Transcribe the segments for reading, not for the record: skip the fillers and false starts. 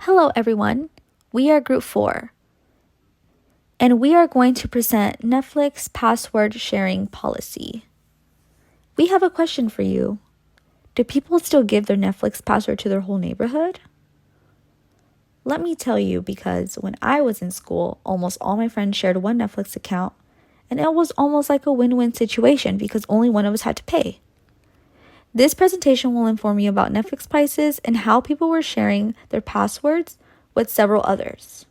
Hello, everyone. We are Group 4, and we are going to present Netflix password sharing policy. We have a question for you. Do people still give their Netflix password to their whole neighborhood? Let me tell you, because when I was in school, almost all my friends shared one Netflix account, and it was almost like a win-win situation because only one of us had to pay. This presentation will inform you about Netflix prices and how people were sharing their passwords with several others.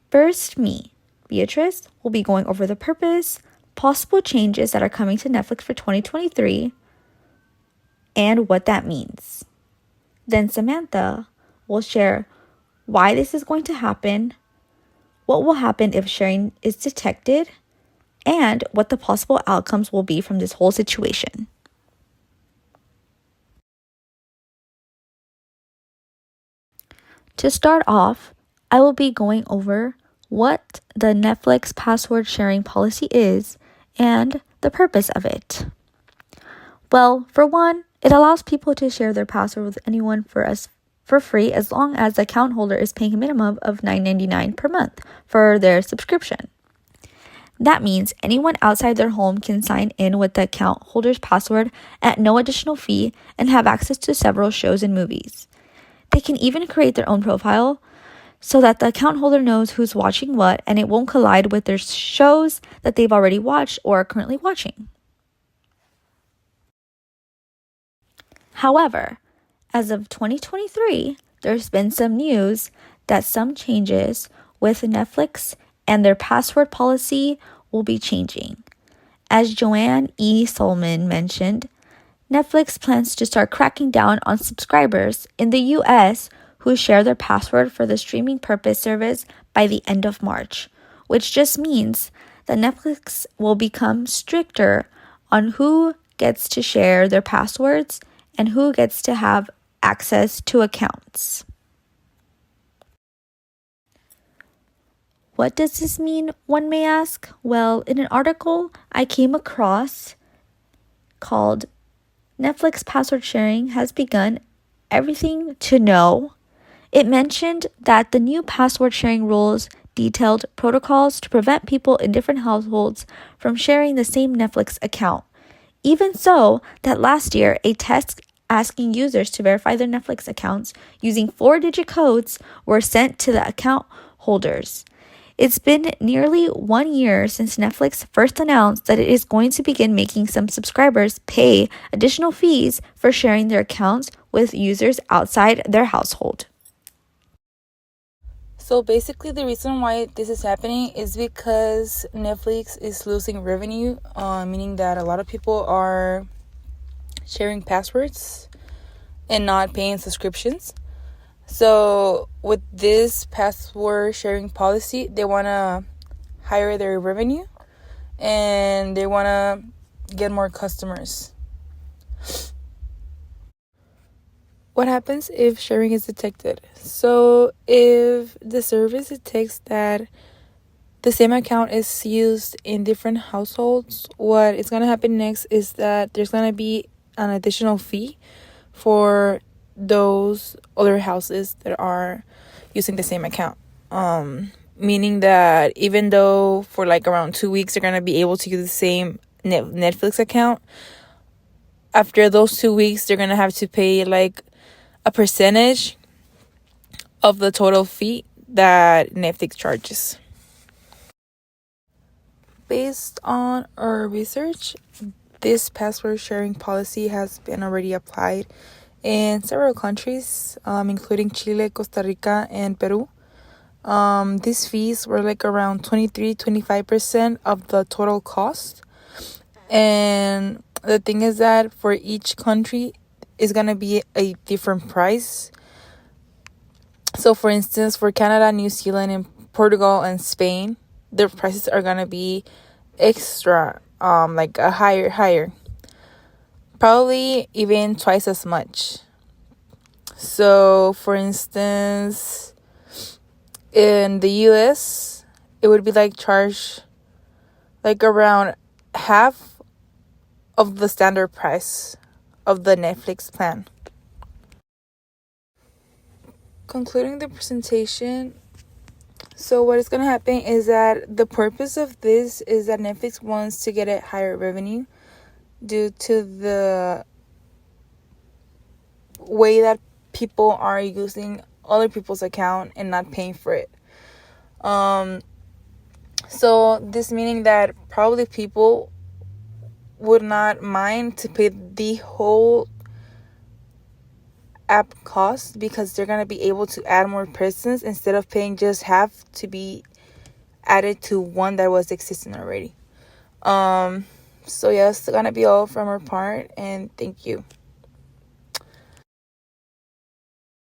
First, me, Beatrice, will be going over the purpose, possible changes that are coming to Netflix for 2023, and what that means. Then Samantha will share why this is going to happen, what will happen if sharing is detected, and what the possible outcomes will be from this whole situation. To start off, I will be going over what the Netflix password sharing policy is and the purpose of it. Well, for one, it allows people to share their password with anyone for free as long as the account holder is paying a minimum of $9.99 per month for their subscription. That means anyone outside their home can sign in with the account holder's password at no additional fee and have access to several shows and movies. They can even create their own profile so that the account holder knows who's watching what and it won't collide with their shows that they've already watched or are currently watching. However, as of 2023, there's been some news that some changes with Netflix and their password policy will be changing. As Joanne E. Solomon mentioned, Netflix plans to start cracking down on subscribers in the US who share their password for the streaming purpose service by the end of March, which just means that Netflix will become stricter on who gets to share their passwords and who gets to have access to accounts. What does this mean, one may ask? Well, in an article I came across called Netflix Password Sharing Has Begun, Everything to Know, it mentioned that the new password sharing rules detailed protocols to prevent people in different households from sharing the same Netflix account. Even so, that last year, a test asking users to verify their Netflix accounts using 4-digit codes were sent to the account holders. It's been nearly 1 year since Netflix first announced that it is going to begin making some subscribers pay additional fees for sharing their accounts with users outside their household. So basically, the reason why this is happening is because Netflix is losing revenue, meaning that a lot of people are sharing passwords and not paying subscriptions. So with this password sharing policy, they want to higher their revenue and they want to get more customers. What happens if sharing is detected? So if the service detects that the same account is used in different households, what is going to happen next is that there's going to be an additional fee for those other houses that are using the same account. Meaning that even though for like around 2 weeks they're going to be able to use the same Netflix account, after those 2 weeks they're going to have to pay like a percentage of the total fee that Netflix charges. Based on our research, this password sharing policy has been already applied in several countries, including Chile, Costa Rica, and Peru. These fees were like around 23-25% of the total cost. And the thing is that for each country is going to be a different price. So for instance, for Canada, New Zealand, and Portugal and Spain, their prices are going to be extra, like a higher. Probably even twice as much. So for instance, in the US, it would be like charged like around half of the standard price of the Netflix plan. concluding the presentation, so what is going to happen is that the purpose of this is that Netflix wants to get a higher revenue due to the way that people are using other people's account and not paying for it. So this meaning that probably people would not mind to pay the whole app cost because they're going to be able to add more persons instead of paying just half to be added to one that was existing already. So yes, it's going to be all from our part, and thank you.